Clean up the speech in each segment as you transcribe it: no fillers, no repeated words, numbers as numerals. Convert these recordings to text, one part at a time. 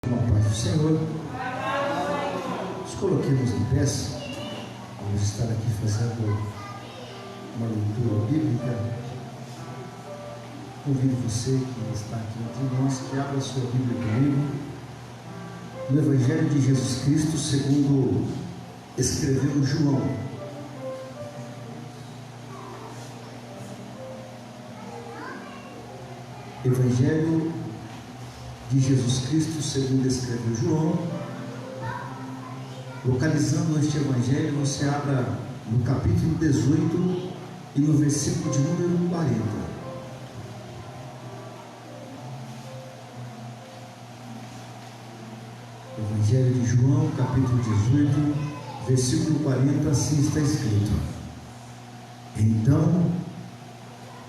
Com a paz do Senhor, nos coloquemos em pé. Vamos estar aqui fazendo uma leitura bíblica. Convido você que está aqui entre nós que abra sua Bíblia comigo no Evangelho de Jesus Cristo segundo escreveu João. Evangelho de Jesus Cristo segundo escreveu João. Localizando este Evangelho, você abra no capítulo 18 e no versículo de número 40. Evangelho de João, capítulo 18, versículo 40, assim está escrito: Então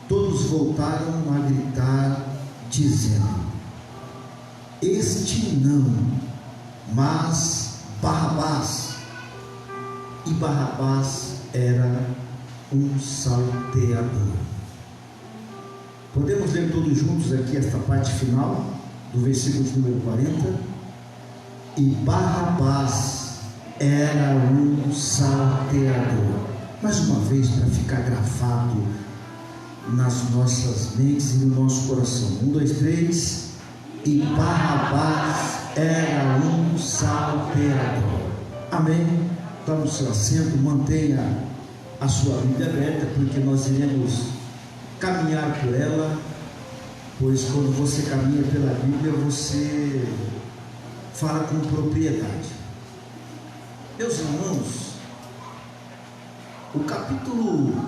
todos voltaram a gritar, dizendo: Este não, mas Barrabás. E Barrabás era um salteador. Podemos ler todos juntos aqui esta parte final do versículo de número 40. E Barrabás era um salteador. Mais uma vez, para ficar gravado nas nossas mentes e no nosso coração. 1, 2, 3. E Barrabás era um salteador. Amém? Tome o seu assento, mantenha a sua Bíblia aberta, porque nós iremos caminhar por ela, pois quando você caminha pela Bíblia, você fala com propriedade. Meus irmãos, o capítulo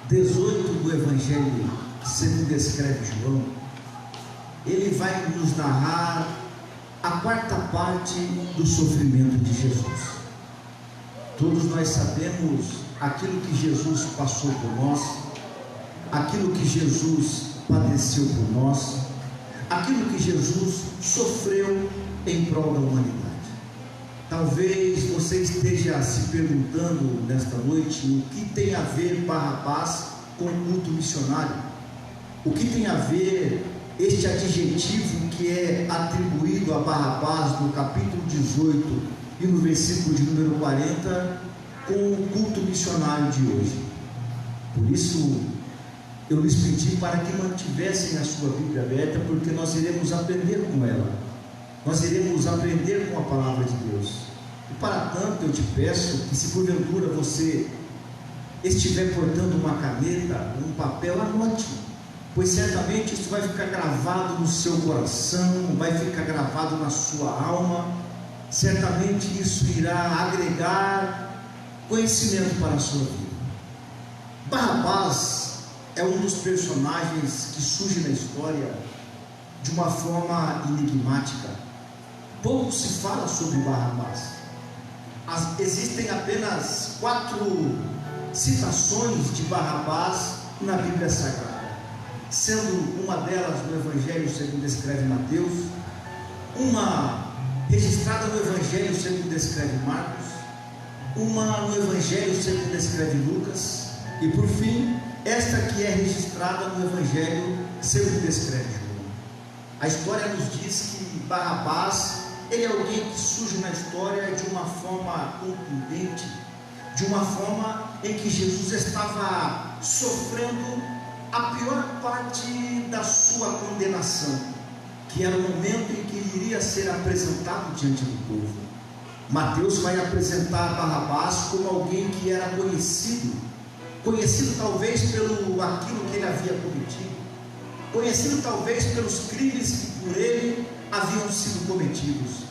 18 do Evangelho segundo escreve João, ele vai nos narrar a quarta parte do sofrimento de Jesus. Todos nós sabemos aquilo que Jesus passou por nós, aquilo que Jesus padeceu por nós, aquilo que Jesus sofreu em prol da humanidade. Talvez você esteja se perguntando nesta noite o que tem a ver Barrabás com o culto missionário, o que tem a ver este adjetivo que é atribuído a Barrabás no capítulo 18 e no versículo de número 40 com o culto missionário de hoje. Por isso eu lhes pedi para que mantivessem a sua Bíblia aberta, porque nós iremos aprender com ela, nós iremos aprender com a palavra de Deus. E para tanto eu te peço que, se porventura você estiver portando uma caneta, um papel, anote, pois certamente isso vai ficar gravado no seu coração, vai ficar gravado na sua alma, certamente isso irá agregar conhecimento para a sua vida. Barrabás é um dos personagens que surge na história de uma forma enigmática. Pouco se fala sobre Barrabás. Existem apenas 4 citações de Barrabás na Bíblia Sagrada, sendo uma delas no Evangelho segundo escreve Mateus, uma registrada no Evangelho segundo escreve Marcos, uma no Evangelho segundo escreve Lucas, e por fim, esta que é registrada no Evangelho segundo escreve João. A história nos diz que Barrabás, ele é alguém que surge na história de uma forma contundente, de uma forma em que Jesus estava sofrendo a pior parte da sua condenação, que era o momento em que ele iria ser apresentado diante do povo. Mateus vai apresentar Barrabás como alguém que era conhecido talvez pelo aquilo que ele havia cometido, conhecido talvez pelos crimes que por ele haviam sido cometidos.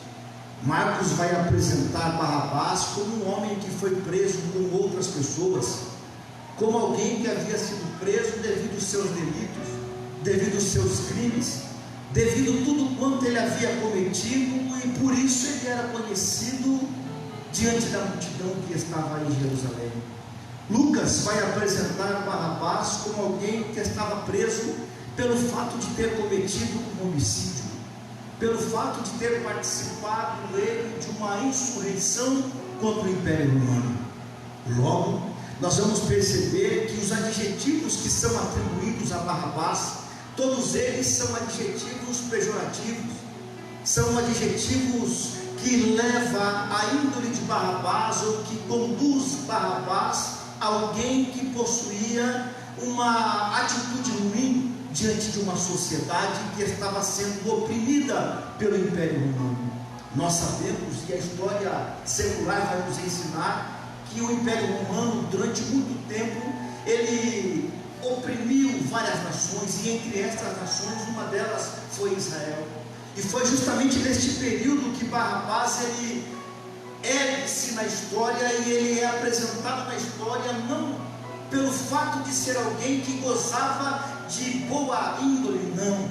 Marcos vai apresentar Barrabás como um homem que foi preso com outras pessoas, como alguém que havia sido preso devido aos seus delitos, devido aos seus crimes, devido a tudo quanto ele havia cometido, e por isso ele era conhecido diante da multidão que estava em Jerusalém. Lucas vai apresentar Barrabás como alguém que estava preso pelo fato de ter cometido um homicídio, pelo fato de ter participado ele de uma insurreição contra o Império Romano. Logo, nós vamos perceber que os adjetivos que são atribuídos a Barrabás, todos eles são adjetivos pejorativos, são adjetivos que levam a índole de Barrabás, ou que conduz Barrabás a alguém que possuía uma atitude ruim diante de uma sociedade que estava sendo oprimida pelo Império Romano. Nós sabemos, e a história secular vai nos ensinar, que o Império Romano, durante muito tempo, ele oprimiu várias nações, e entre estas nações, uma delas foi Israel. E foi justamente neste período que Barrabás ele ergue-se na história, e ele é apresentado na história não pelo fato de ser alguém que gozava de boa índole, não,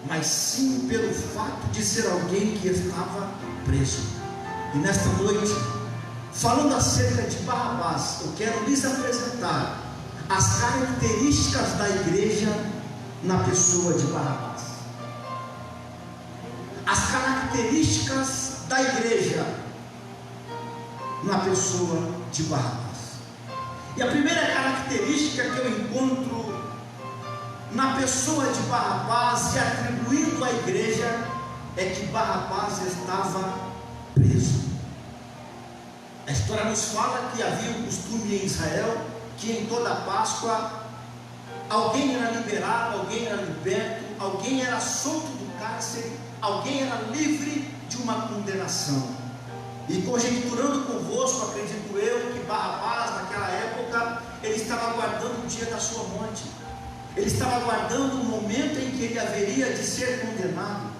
mas sim pelo fato de ser alguém que estava preso. E nesta noite, falando acerca de Barrabás, eu quero lhes apresentar as características da igreja na pessoa de Barrabás. As características da igreja na pessoa de Barrabás. E a primeira característica que eu encontro na pessoa de Barrabás, e atribuindo à igreja, é que Barrabás estava preso. A história nos fala que havia um costume em Israel, que em toda a Páscoa alguém era liberado, alguém era liberto, alguém era solto do cárcere, alguém era livre de uma condenação. E conjecturando convosco, acredito eu, que Barrabás naquela época, ele estava aguardando o dia da sua morte. Ele estava aguardando o momento em que ele haveria de ser condenado.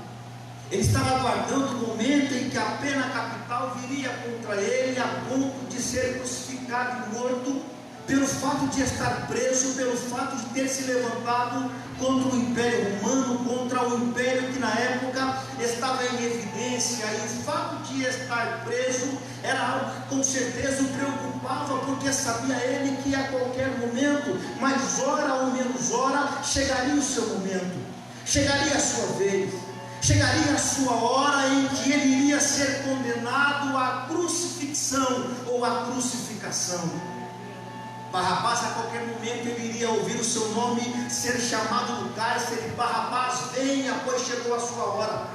Ele estava aguardando o momento em que a pena capital viria contra ele, a ponto de ser crucificado e morto, pelo fato de estar preso, pelo fato de ter se levantado contra o Império Romano, contra o Império que na época estava em evidência. E o fato de estar preso era algo que com certeza o preocupava, porque sabia ele que a qualquer momento, mais hora ou menos hora, chegaria o seu momento, chegaria a sua vez, chegaria a sua hora em que ele iria ser condenado à crucifixão ou à crucificação. Barrabás, a qualquer momento, ele iria ouvir o seu nome ser chamado do cárcere: Barrabás, venha, pois chegou a sua hora.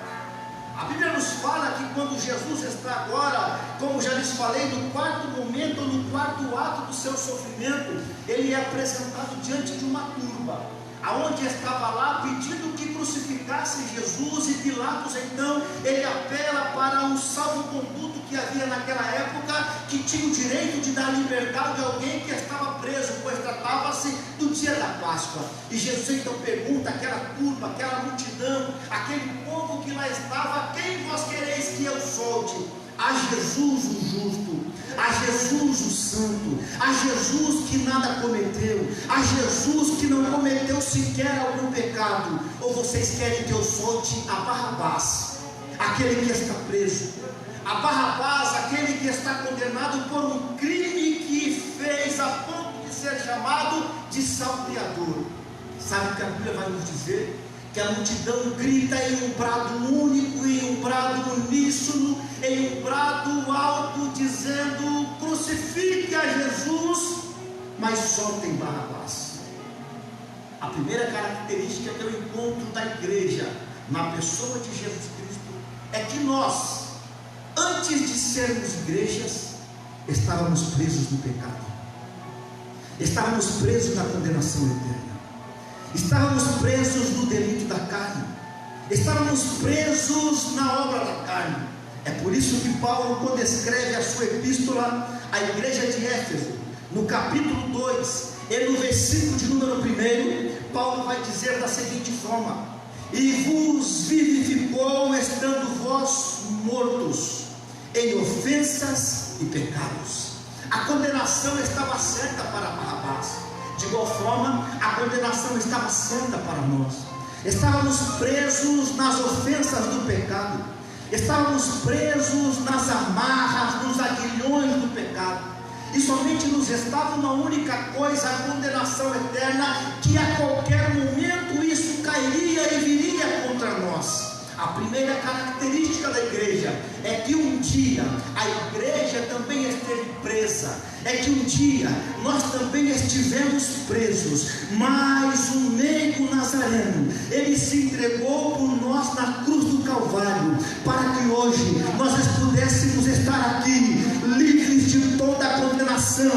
A Bíblia nos fala que quando Jesus está agora, como já lhes falei, no quarto momento, ou no quarto ato do seu sofrimento, ele é apresentado diante de uma turba, aonde estava lá pedindo que crucificasse Jesus, e Pilatos então, ele apela para um salvo-conduto que havia naquela época, que tinha o direito de dar liberdade a alguém que estava preso, pois tratava-se do dia da Páscoa. E Jesus então pergunta àquela turba, àquela multidão, aquele povo que lá estava: quem vós quereis que eu solte? A Jesus o justo, a Jesus o santo, a Jesus que nada cometeu, a Jesus que não cometeu sequer algum pecado? Ou vocês querem que eu solte a Barrabás, aquele que está preso, a Barrabás, aquele que está condenado por um crime que fez a ponto de ser chamado de salteador? Sabe o que a Bíblia vai nos dizer? Que a multidão grita em um brado único, em um brado uníssono, em um brado alto, dizendo: crucifique a Jesus, mas soltem Barrabás. A primeira característica que eu encontro da igreja na pessoa de Jesus Cristo é que nós, antes de sermos igrejas, estávamos presos no pecado, estávamos presos na condenação eterna, estávamos presos no delito da carne, estávamos presos na obra da carne. É por isso que Paulo, quando escreve a sua epístola à igreja de Éfeso, no capítulo 2, e no versículo de número 1, Paulo vai dizer da seguinte forma: e vos vivificou, estando vós mortos em ofensas e pecados. A condenação estava certa para Barrabás. De igual forma, a condenação estava certa para nós. Estávamos presos nas ofensas do pecado, estávamos presos nas amarras, nos aguilhões do pecado, e somente nos restava uma única coisa: a condenação eterna, que a qualquer momento isso cairia e viria contra nós. A primeira característica da igreja igreja é que um dia a igreja também esteve presa, é que um dia nós também estivemos presos, mas o meigo Nazareno, ele se entregou por nós na cruz do Calvário, para que hoje nós pudéssemos estar aqui, livres de toda a condenação,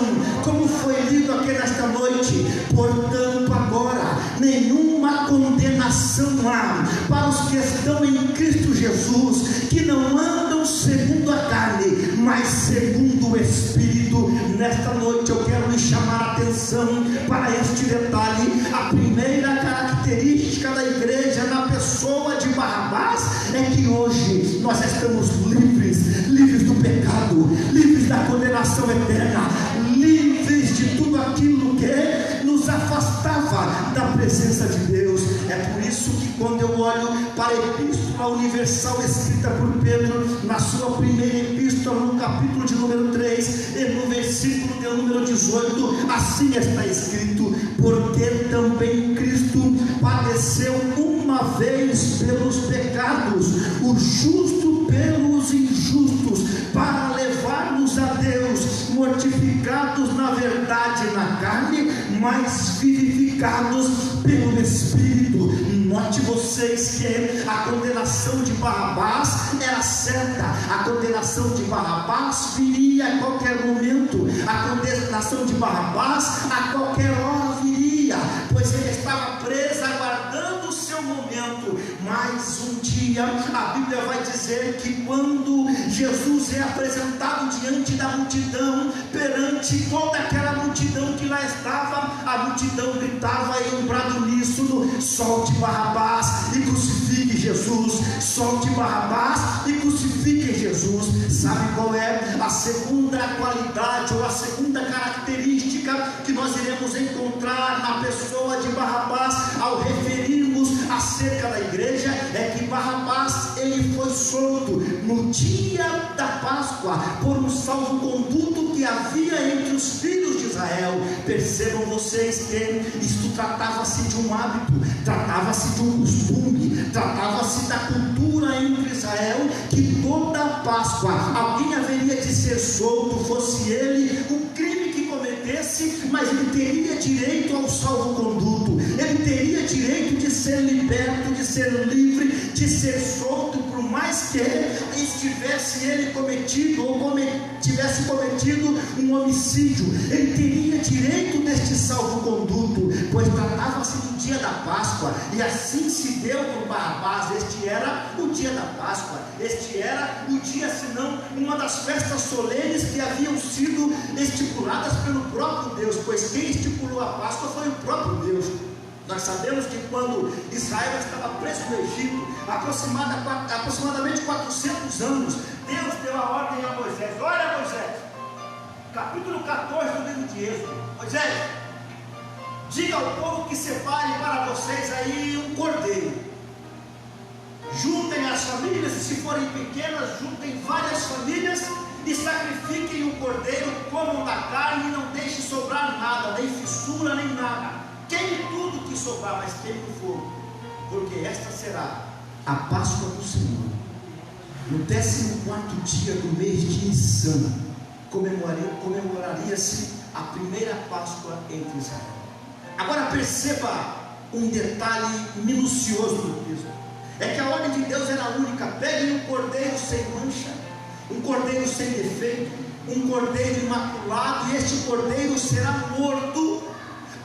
como foi lido aqui nesta noite. Portanto, agora, nenhuma condenação há para os que estão em Cristo Jesus, que não andam segundo a carne, mas segundo o Espírito. Nesta noite eu quero lhe chamar a atenção para este detalhe. A primeira característica da igreja na pessoa de Barrabás é que hoje nós estamos livres do pecado, livres da condenação eterna, livres de tudo aquilo que nos afastava da presença de Deus. É por isso que quando eu olho para a Epístola Universal escrita por Pedro, na sua primeira epístola, no capítulo de número 3, e no versículo de número 18, assim está escrito: porque também Cristo padeceu uma vez pelos pecados, o justo pelos injustos, para levar-nos a Deus, mortificados na verdade na carne, mas vivificados pelo Espírito. Note vocês que a condenação de Barrabás era certa, a condenação de Barrabás viria a qualquer momento, a condenação de Barrabás a qualquer hora viria, pois ele estava preso aguardando o seu momento. Mas um dia a Bíblia vai dizer que quando Jesus é apresentado diante da multidão, perante toda aquela multidão que lá estava, a multidão gritava em um brado uníssono: solte Barrabás e crucifique Jesus, solte Barrabás e crucifique Jesus. Sabe qual é a segunda qualidade ou a segunda característica que nós iremos encontrar na pessoa de Barrabás ao referirmos acerca da igreja? É que Barrabás, ele foi solto no dia da Páscoa por um salvo-conduto que havia entre os filhos de Israel. Percebam vocês que isto tratava-se de um hábito, tratava-se de um costume, tratava-se da cultura entre Israel, que toda a Páscoa alguém haveria de ser solto, fosse ele o crime que cometesse, mas ele teria direito ao salvo-conduto, ele teria direito de ser liberto, de ser livre, de ser solto, por mais que estivesse ele cometido ou tivesse cometido um homicídio, ele teria direito deste salvo-conduto, pois tratava-se do dia da Páscoa, e assim se deu por Barrabás. Este era o dia da Páscoa, este era o dia, senão uma das festas solenes que haviam sido estipuladas pelo próprio Deus, pois quem estipulou a Páscoa foi o próprio Deus. Nós sabemos que quando Israel estava preso no Egito, aproximadamente 400 anos, Deus deu a ordem a Moisés: olha, Moisés, capítulo 14 do livro de Êxodo: Moisés, diga ao povo que separe para vocês aí um cordeiro, juntem as famílias, e se forem pequenas, juntem várias famílias e sacrifiquem o cordeiro, comam da carne e não deixem sobrar nada, nem fissura, nem nada. Queime tudo que sobrar, mas queime no fogo, porque esta será a Páscoa do Senhor. No 14º dia do mês de Nissan, comemoraria-se a primeira Páscoa entre Israel. Agora perceba um detalhe minucioso do texto: é que a ordem de Deus era única. Peguem um cordeiro sem mancha, um cordeiro sem defeito, um cordeiro imaculado, e este cordeiro será morto,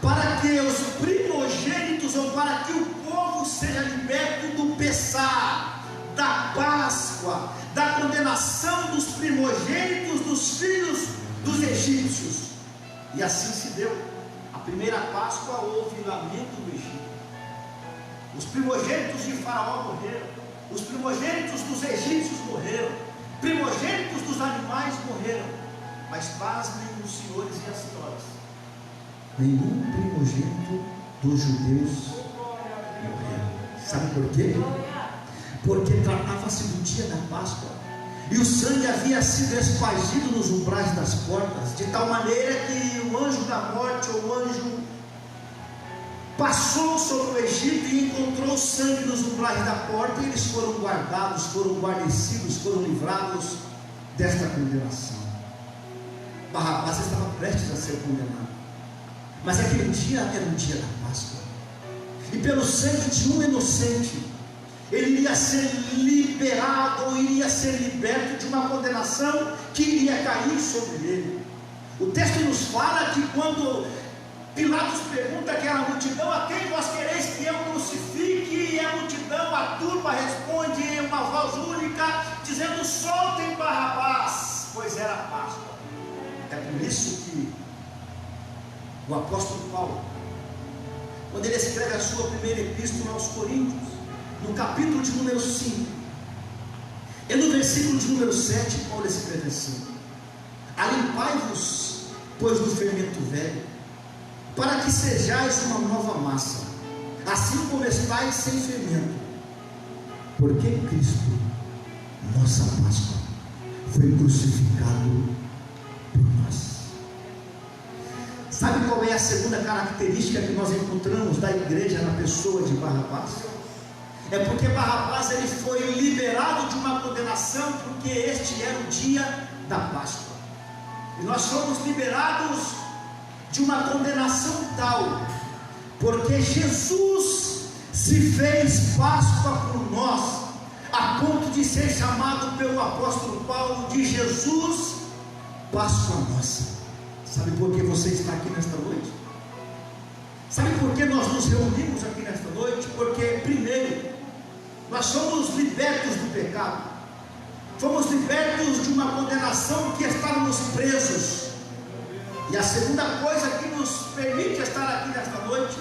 para que os primogênitos, ou para que o povo seja liberto do Pessá, da Páscoa, da condenação dos primogênitos dos filhos dos egípcios. E assim se deu. A primeira Páscoa houve lamento no Egito. Os primogênitos de Faraó morreram, os primogênitos dos egípcios morreram, primogênitos dos animais morreram. Mas pasmem os senhores e as senhoras, nenhum primogênito dos judeus morreu. Sabe por quê? Porque tratava-se do dia da Páscoa, e o sangue havia sido espargido nos umbrais das portas, de tal maneira que o anjo da morte, ou o anjo passou sobre o Egito e encontrou sangue nos umbrais da porta, e eles foram guardados, foram guarnecidos, foram livrados desta condenação. Barrabás estava prestes a ser condenado, mas aquele dia era um dia da Páscoa, e pelo sangue de um inocente, ele iria ser liberado, ou iria ser liberto de uma condenação que iria cair sobre ele. O texto nos fala que quando Pilatos pergunta àquela multidão: a quem vós quereis que eu crucifique? E a multidão, a turma, responde em uma voz única, dizendo: soltem Barrabás, pois era Páscoa. É por isso que o apóstolo Paulo, quando ele escreve a sua primeira epístola aos Coríntios, no capítulo de número 5, e no versículo de número 7, Paulo escreve assim: alimpai-vos, pois, do fermento velho, para que sejais uma nova massa, assim como estáis sem fermento, porque Cristo, nossa Páscoa, foi crucificado por nós. Sabe qual é a segunda característica que nós encontramos da igreja na pessoa de Barrabás? É porque Barrabás ele foi liberado de uma condenação, porque este era o dia da Páscoa, e nós fomos liberados de uma condenação tal, porque Jesus se fez Páscoa por nós, a ponto de ser chamado pelo apóstolo Paulo de Jesus, Páscoa nossa. Sabe por que você está aqui nesta noite? Sabe por que nós nos reunimos aqui nesta noite? Porque, primeiro, nós somos libertos do pecado, fomos libertos de uma condenação que estávamos presos. E a segunda coisa que nos permite estar aqui nesta noite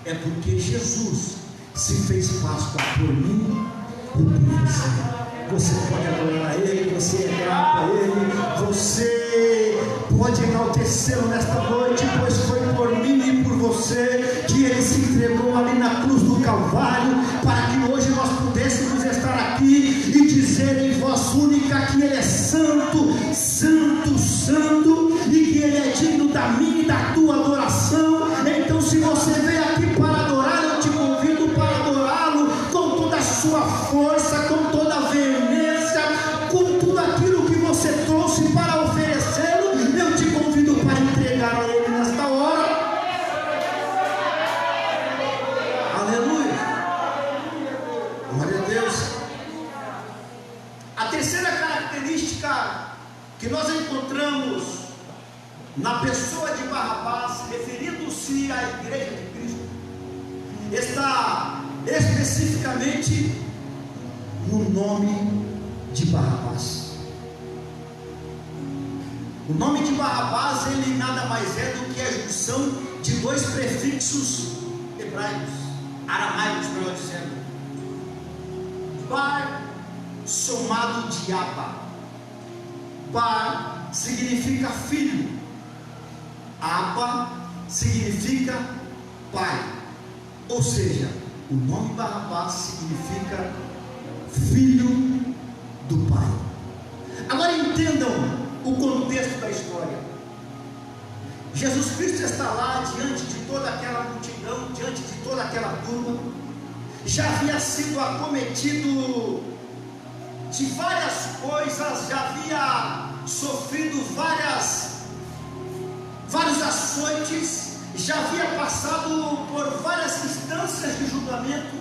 é porque Jesus se fez Páscoa por mim e por você. Você pode adorar a Ele, você é grato a Ele, você pode enaltecê-lo nesta noite, pois foi por mim e por você que Ele se entregou ali na cruz do Calvário, para que hoje nós pudéssemos estar aqui e dizer em voz única que Ele é santo, santo, santo, e que Ele é digno da minha e da tua adoração. Então, se você veio aqui para adorar, eu te convido para adorá-lo com toda a sua força, com toda a veemência, com tudo aquilo que você trouxe para oferecê-lo. Eu te convido para entregar a Ele nesta hora. Aleluia, glória a Deus. A terceira característica que nós encontramos na pessoa de Barrabás, referindo-se à igreja de Cristo, está especificamente no nome de Barrabás. O nome de Barrabás, ele nada mais é do que a junção de dois prefixos hebraicos, aramaicos, melhor dizendo. Bar somado de Abba. Bar significa filho, Abba significa pai, ou seja, o nome Barrabás significa filho do pai. Agora entendam o contexto da história. Jesus Cristo está lá diante de toda aquela multidão, diante de toda aquela turma, já havia sido acometido de várias coisas, já havia sofrido vários açoites, já havia passado por várias instâncias de julgamento,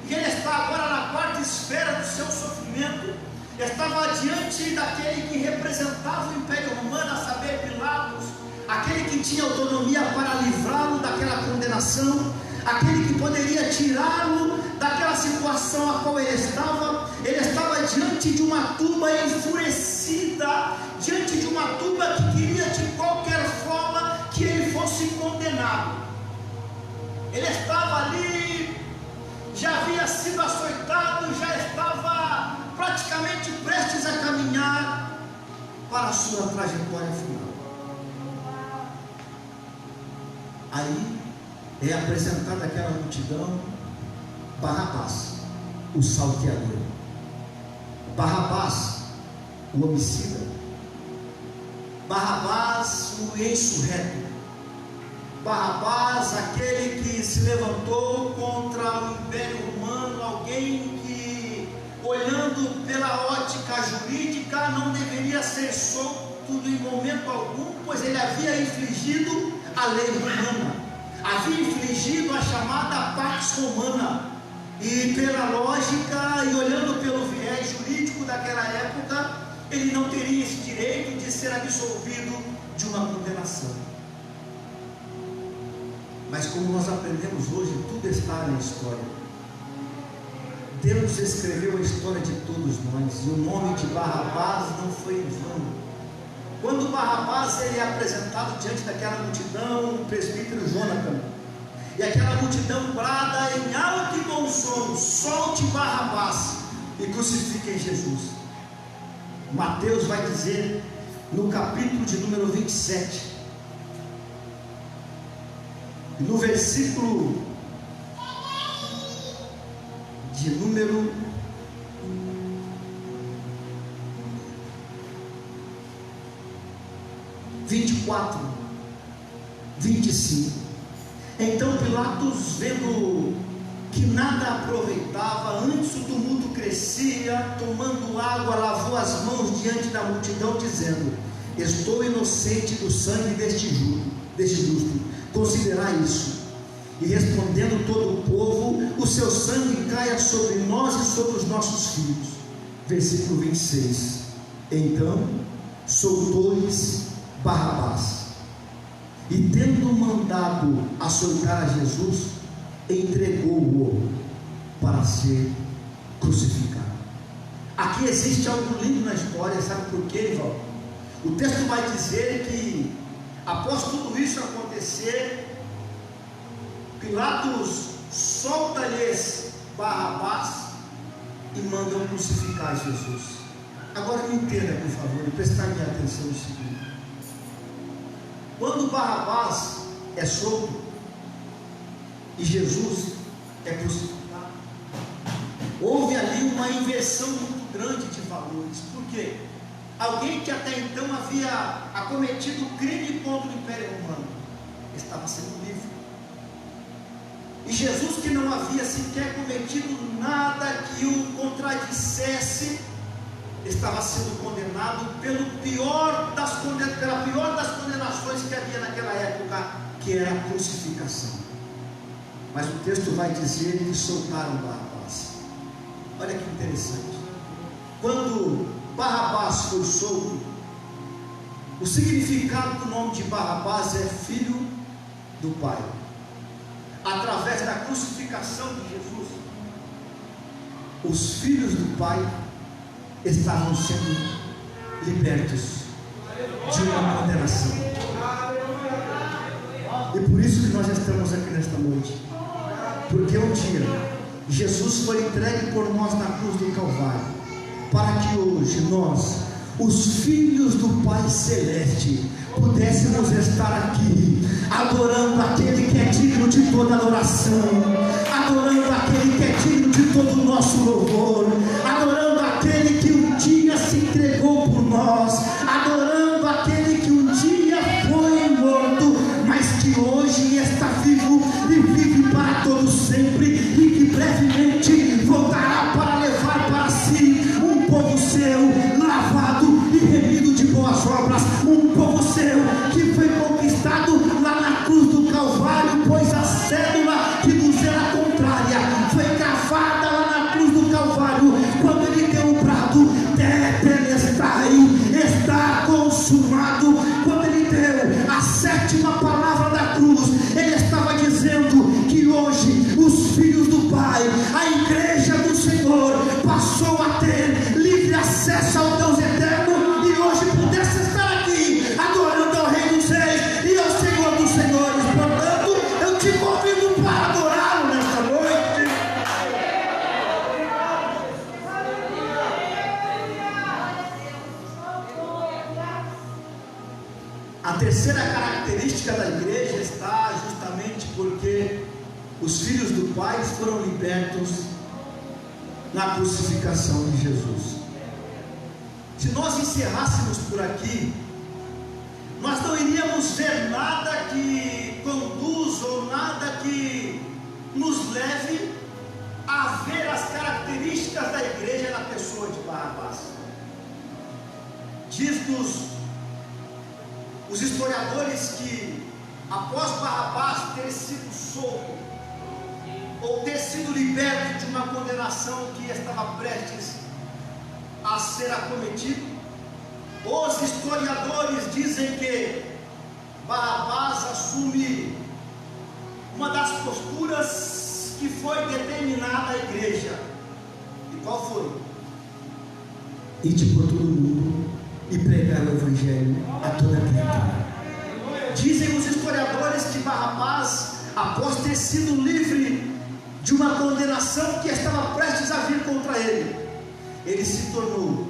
e ele está agora na quarta esfera do seu sofrimento. Estava diante daquele que representava o Império Romano, a saber, Pilatos, aquele que tinha autonomia para livrá-lo daquela condenação, aquele que poderia tirá-lo daquela situação a qual ele estava. Ele estava diante de uma turba enfurecida, diante de uma turba que queria de qualquer forma que ele fosse condenado. Ele estava ali, já havia sido açoitado, já estava praticamente prestes a caminhar para a sua trajetória final. Aí é apresentada aquela multidão Barrabás, o salteador, Barrabás, o homicida, Barrabás, o insurreto, Barrabás, aquele que se levantou contra o Império Romano, alguém que, olhando pela ótica jurídica, não deveria ser solto em momento algum, pois ele havia infringido a lei romana, havia infringido a chamada Pax Romana, e pela lógica e olhando pelo viés jurídico daquela época, ele não teria esse direito de ser absolvido de uma condenação. Mas como nós aprendemos hoje, tudo está na história. Deus escreveu a história de todos nós, e o nome de Barrabás não foi em vão. Quando Barrabás ele é apresentado diante daquela multidão, o presbítero Jonathan, e aquela multidão brada em alto e bom som: solte Barrabás e crucifiquem Jesus. Mateus vai dizer no capítulo de número 27, no versículo de número 24, 25. Então Pilatos, vendo que nada aproveitava, antes o tumulto crescia, tomando água, lavou as mãos diante da multidão, dizendo: estou inocente do sangue deste justo, considerai isso. E respondendo todo o povo: o seu sangue caia sobre nós e sobre os nossos filhos. Versículo 26. Então soltou-lhes Barrabás, e tendo mandado açoitar a Jesus, entregou-o para ser crucificado. Aqui existe algo lindo na história, sabe por quê, irmão? O texto vai dizer que após tudo isso acontecer, Pilatos solta-lhes Barrabás e mandam crucificar Jesus. Agora me entenda, por favor, e prestar minha atenção no seguinte: quando Barrabás é solto e Jesus é crucificado, houve ali uma inversão muito grande de valores. Por quê? Alguém que até então havia acometido crime contra o Império Romano estava sendo livre, e Jesus, que não havia sequer cometido nada que o contradissesse, estava sendo condenado pela pior das condenações que havia naquela época, que era a crucificação. Mas o texto vai dizer que soltaram Barrabás. Olha que interessante. Quando Barrabás foi solto, o significado do nome de Barrabás é filho do Pai. Através da crucificação de Jesus, os filhos do Pai estavam sendo libertos de uma condenação. E por isso que nós estamos aqui nesta noite, porque um dia Jesus foi entregue por nós na cruz do Calvário, para que hoje nós, os filhos do Pai Celeste, pudéssemos estar aqui adorando aquele que é digno de toda adoração, adorando aquele que é digno de todo o nosso louvor, adorando aquele que um dia se entregou por nós, adorando aquele que um dia foi morto, mas que hoje está vivo e vive para todo sempre, e que brevemente voltará para levar para si um povo seu, lavado e remido de boas obras, um povo seu que foi conquistado lá na cruz do Calvário, pois a cédula que nos era contrária foi cravada lá na cruz do Calvário, quando ele deu o brado: tetelestai, está consumado. Quando ele deu a sétima palavra da cruz, ele estava dizendo que hoje os filhos do Pai, a igreja do Senhor, passou a ter livre acesso ao Deus eterno, e hoje pudesse estar aqui adorando ao Rei dos Reis e ao Senhor dos Senhores. Portanto, eu te convido para adorá-lo nesta noite. A terceira característica da igreja está justamente porque os filhos do Pai foram libertos na crucificação de Jesus. Se nós encerrássemos por aqui, nós não iríamos ver nada que conduza leve a ver as características da igreja na pessoa de Barrabás. Diz-nos os historiadores que após Barrabás ter sido solto ou ter sido liberto de uma condenação que estava prestes a ser acometido, os historiadores dizem que Barrabás assume uma das posturas que foi determinada à igreja. E qual foi? Ide por todo mundo e pregar o evangelho a toda criatura. Dizem os historiadores que Barrabás, após ter sido livre de uma condenação que estava prestes a vir contra ele se tornou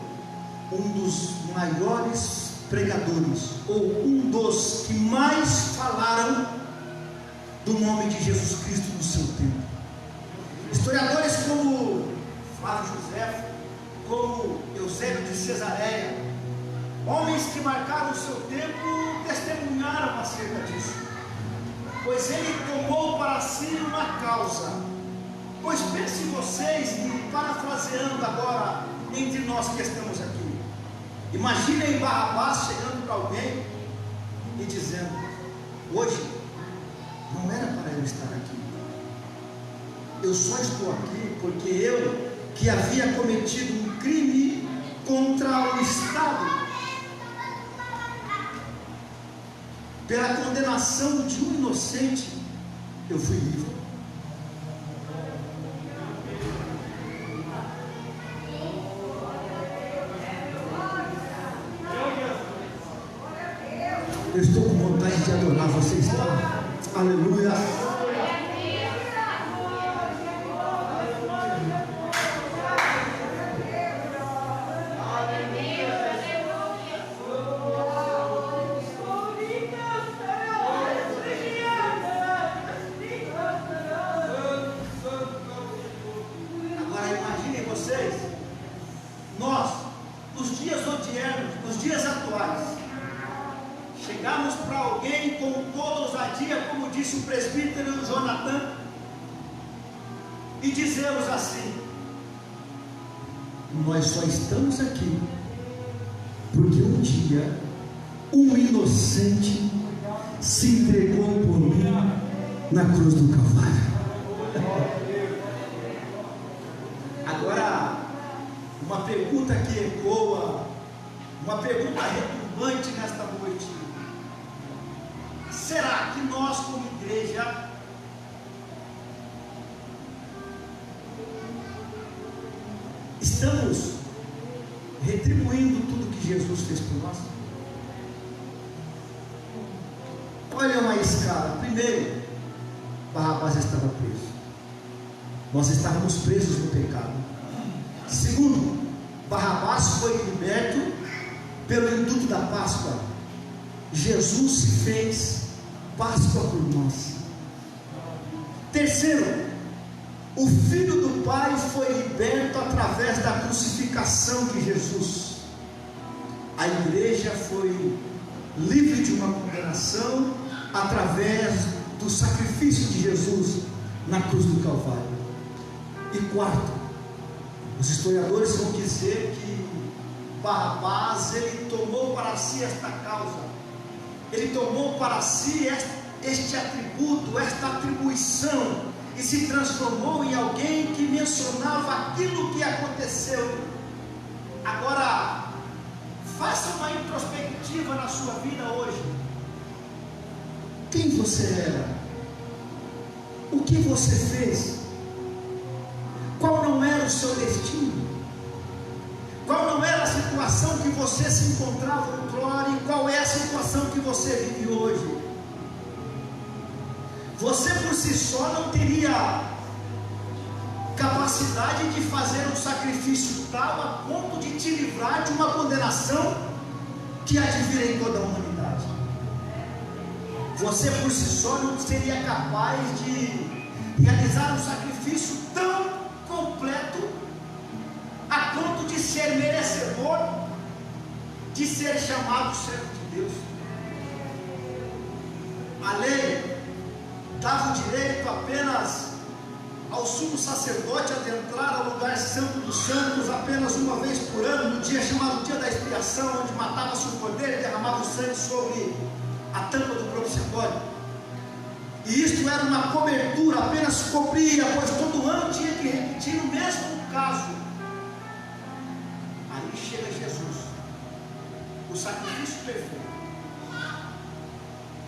um dos maiores pregadores, ou um dos que mais falaram do nome de Jesus Cristo no seu tempo. Historiadores como Flávio José, como Eusébio de Cesareia, homens que marcaram o seu tempo, testemunharam acerca disso, pois ele tomou para si uma causa. Pois pensem vocês, e parafraseando agora entre nós que estamos aqui, imaginem Barrabás chegando para alguém e dizendo: hoje não era para eu estar aqui, eu só estou aqui porque eu, que havia cometido um crime contra o Estado, pela condenação de um inocente, eu fui livre. Eu estou com vontade de adorar, você está? Aleluia. Agora imaginem vocês, nós, nos dias odiernos, nos dias atuais, chegamos para alguém com toda ousadia, como disse o presbítero Jonathan, e dizemos assim: Nós só estamos aqui porque um dia um inocente se entregou por mim na cruz do Calvário. Agora, uma pergunta que ecoa, uma pergunta retumbante nesta noite: será que nós, como igreja, estamos retribuindo tudo que Jesus fez por nós? Olha uma escala. Primeiro, Barrabás estava preso, nós estávamos presos no pecado. Segundo, Barrabás foi liberto pelo indulto da Páscoa. Jesus se fez Páscoa por nós. Terceiro, o Filho do Pai foi liberto através da crucificação de Jesus. A igreja foi livre de uma condenação através do sacrifício de Jesus na cruz do Calvário. E quarto, os historiadores vão dizer que Barrabás, ele tomou para si esta causa, ele tomou para si este atributo, esta atribuição, e se transformou em alguém que mencionava aquilo que aconteceu. Agora, faça uma introspectiva na sua vida hoje. Quem você era? O que você fez? Qual não era o seu destino? Qual não era a situação que você se encontrava outrora e qual é a situação que você vive hoje? Você por si só não teria capacidade de fazer um sacrifício tal a ponto de te livrar de uma condenação que há de vir em toda a humanidade. Você por si só não seria capaz de realizar um sacrifício tão completo a ponto de ser merecedor de ser chamado servo de Deus. A lei dava o direito apenas ao sumo sacerdote adentrar ao lugar santo dos santos apenas uma vez por ano, no dia chamado dia da expiação, onde matava-se o cordeiro e derramava o sangue sobre a tampa do propiciatório. E isto era uma cobertura, apenas cobria, pois todo ano tinha que repetir o mesmo caso. Aí chega Jesus, o sacrifício perfeito.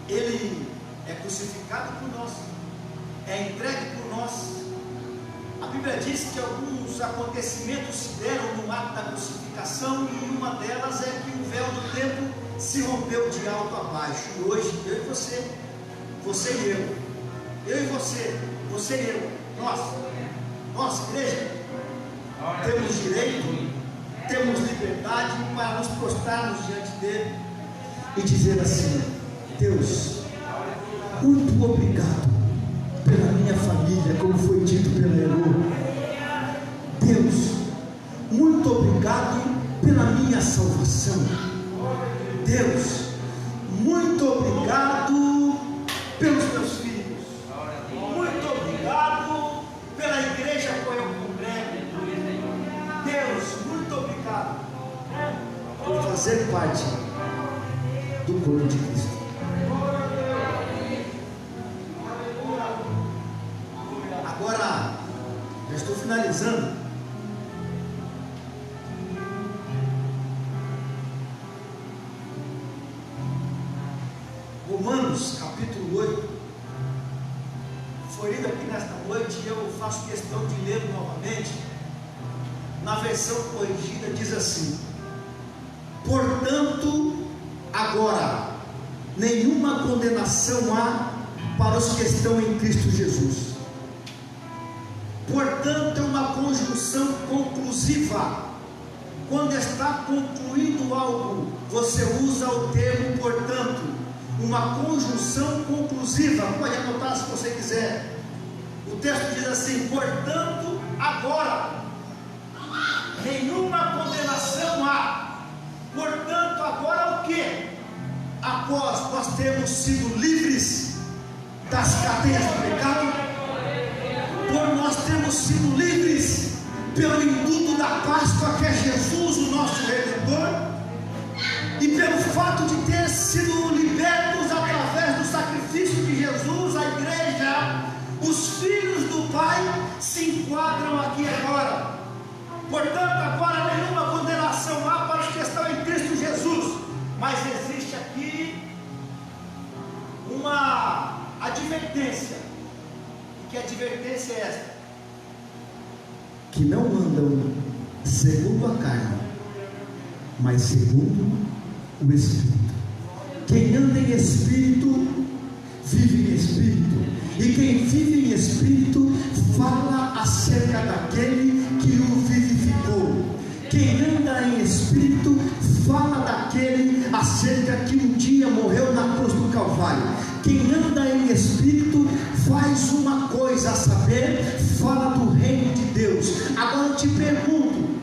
Ele é crucificado por nós, é entregue por nós. A Bíblia diz que alguns acontecimentos se deram no ato da crucificação, e uma delas é que o véu do templo se rompeu de alto a baixo. E hoje, eu e você, você e eu e você e eu, nós, igreja, temos direito, temos liberdade para nos prostrarmos diante dele e dizer assim: Deus, muito obrigado pela minha família, como foi dito pela Elô. Deus, muito obrigado pela minha salvação. Deus, muito obrigado pelos meus filhos. Muito obrigado pela igreja que eu congrego. Deus, muito obrigado por fazer parte do corpo de Cristo. Agora, já estou finalizando. Romanos capítulo 8 foi lido aqui nesta noite, e eu faço questão de ler novamente. Na versão corrigida diz assim: portanto, agora nenhuma condenação há para os que estão em Cristo Jesus. Portanto, é uma conjunção conclusiva. Quando está concluído algo, você usa o termo portanto. Uma conjunção conclusiva. Pode anotar se você quiser. O texto diz assim: portanto, agora nenhuma condenação há. Portanto, agora o que? Após nós termos sido livres das cadeias do pecado, por nós termos sido livres pelo induto da Páscoa, que é Jesus, o nosso Redentor, e pelo fato de ter sido libertos através do sacrifício de Jesus, a igreja, os filhos do Pai, se enquadram aqui agora. Portanto, agora nenhuma condenação há para os que estão em Cristo Jesus. Mas existe aqui uma advertência. E que advertência é esta? Que não andam segundo a carne, mas segundo o Espírito. Quem anda em Espírito, vive em Espírito. E quem vive em Espírito, fala acerca daquele que o vivificou. Quem anda em Espírito, fala daquele acerca que um dia morreu na cruz do Calvário. Quem anda em Espírito, faz uma coisa, a saber, fala do reino de Deus. Agora eu te pergunto,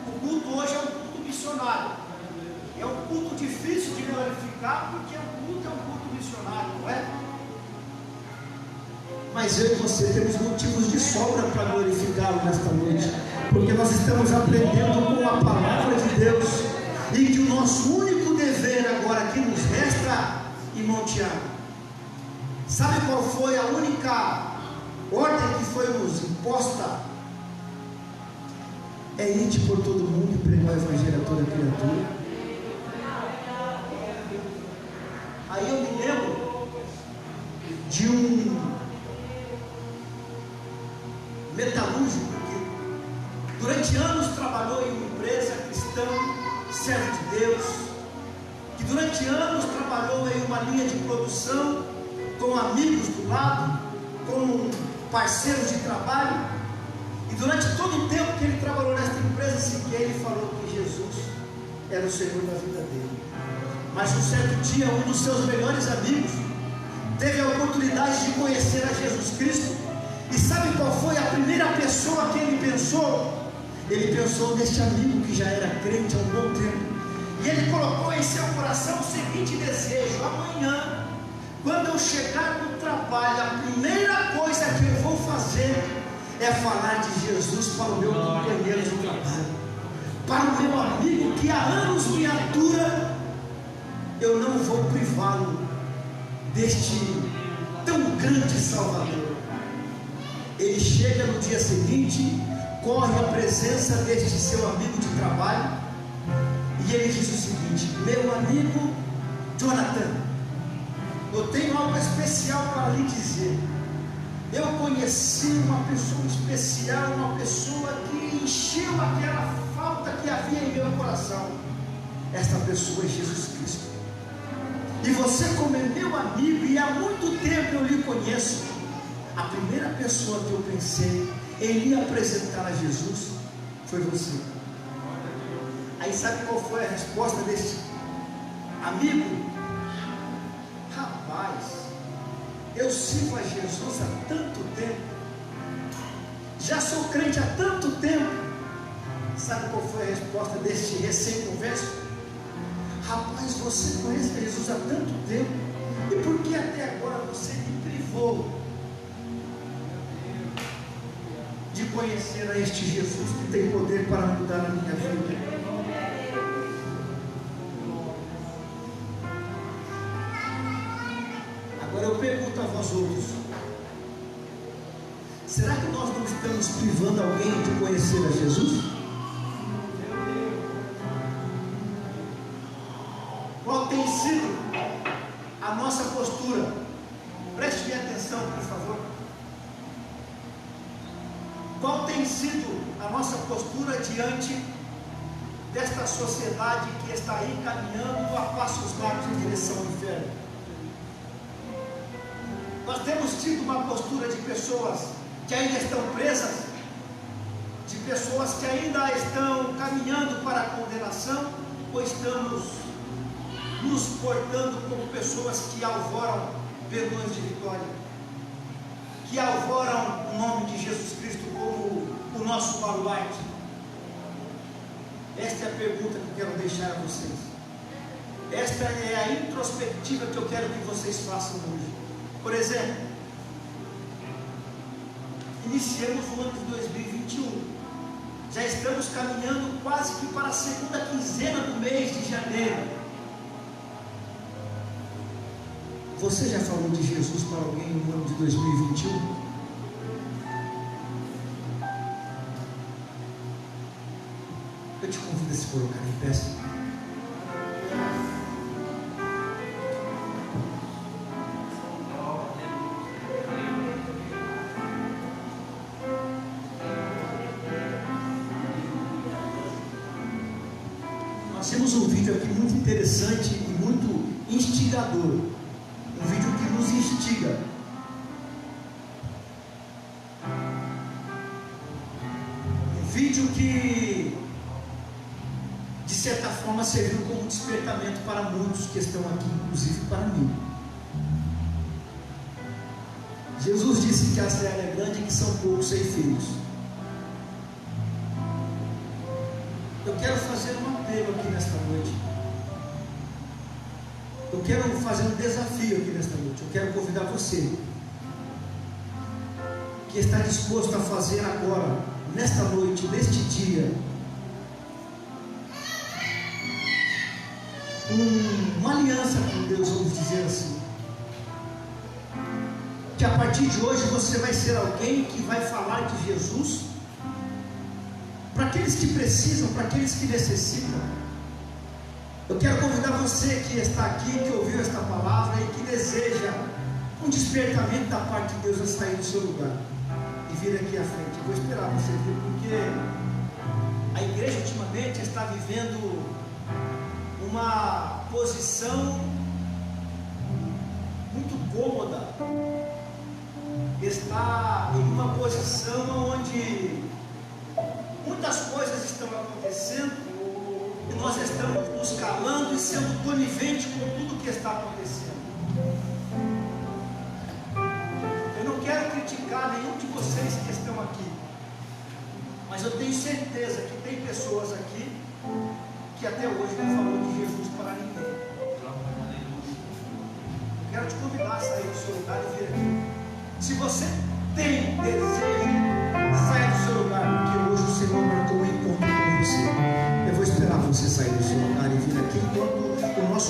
o culto hoje é um culto missionário. É um culto difícil de glorificar, porque o culto é um culto missionário, não é? Mas eu e você temos motivos de sobra para glorificá-lo nesta noite, porque nós estamos aprendendo com a palavra de Deus, e que o nosso único dever agora que nos resta, irmão Tiago, sabe qual foi a única ordem que foi nos imposta? É ir por todo mundo e pregar o evangelho a toda criatura. Aí eu me lembro de um metalúrgico que durante anos trabalhou em uma empresa cristã, servo de Deus, que durante anos trabalhou em uma linha de produção, com amigos do lado, com parceiros de trabalho, e durante todo o tempo que ele trabalhou nesta empresa, sequer ele falou que Jesus era o Senhor da vida dele. Mas um certo dia, um dos seus melhores amigos teve a oportunidade de conhecer a Jesus Cristo. E sabe qual foi a primeira pessoa que ele pensou? Ele pensou neste amigo que já era crente há um bom tempo. E ele colocou em seu coração o seguinte desejo: amanhã quando eu chegar no trabalho, a primeira coisa que eu vou fazer é falar de Jesus para o meu companheiro de trabalho, para o meu amigo que há anos me atura. Eu não vou privá-lo deste tão grande Salvador. Ele chega no dia seguinte, corre à presença deste seu amigo de trabalho, e ele diz o seguinte: meu amigo Jonathan, eu tenho algo especial para lhe dizer. Eu conheci uma pessoa especial, uma pessoa que encheu aquela falta que havia em meu coração. Esta pessoa é Jesus Cristo. E você, como é meu amigo, e há muito tempo eu lhe conheço, a primeira pessoa que eu pensei em lhe apresentar a Jesus foi você. Aí sabe qual foi a resposta desse amigo? Rapaz, eu sirvo a Jesus há tanto tempo, já sou crente há tanto tempo. Sabe qual foi a resposta deste recém-converso? Rapaz, você conhece Jesus há tanto tempo, e por que até agora você me privou de conhecer a este Jesus que tem poder para mudar a minha vida? Agora eu pergunto a vós outros: será que nós não estamos privando alguém de conhecer a Jesus? Qual tem sido a nossa postura? Preste bem atenção, por favor. Qual tem sido a nossa postura diante desta sociedade que está aí caminhando a passos largos em direção ao inferno? Nós temos tido uma postura de pessoas que ainda estão presas, de pessoas que ainda estão caminhando para a condenação, ou estamos nos portando como pessoas que alvoram perdões de vitória, que alvoram o nome de Jesus Cristo como o nosso baluarte? Esta é a pergunta que eu quero deixar a vocês. Esta é a introspectiva que eu quero que vocês façam hoje. Por exemplo, iniciamos o ano de 2021, já estamos caminhando quase que para a segunda quinzena do mês de janeiro. Você já falou de Jesus para alguém no ano de 2021? Eu te convido a se colocar em pé. Nós temos um vídeo aqui muito interessante e muito instigador. Um vídeo que nos instiga. Um vídeo que, de certa forma, serviu como despertamento para muitos que estão aqui, inclusive para mim. Jesus disse que a seara é grande e que são poucos ceifeiros. Eu quero fazer um apelo aqui nesta noite. Eu quero fazer um desafio aqui nesta noite. Eu quero convidar você que está disposto a fazer agora, nesta noite, neste dia, uma aliança com Deus, vamos dizer assim. Que a partir de hoje você vai ser alguém que vai falar de Jesus para aqueles que precisam, para aqueles que necessitam. Eu quero convidar você que está aqui, que ouviu esta palavra e que deseja um despertamento da parte de Deus a sair do seu lugar e vir aqui à frente. Eu vou esperar você vir, porque a igreja ultimamente está vivendo uma posição muito cômoda, está em uma posição onde muitas coisas estão acontecendo e nós estamos nos calando e sendo coniventes com tudo que está acontecendo. Eu não quero criticar nenhum de vocês que estão aqui, mas eu tenho certeza que tem pessoas aqui que até hoje não falou de Jesus para ninguém. Eu quero quero te convidar a sair do seu lugar e vir aqui. Se você tem desejo, saia do seu lugar, porque hoje o Senhor marcou um encontro com você. Eu vou esperar você sair do seu lugar e vir aqui enquanto o nosso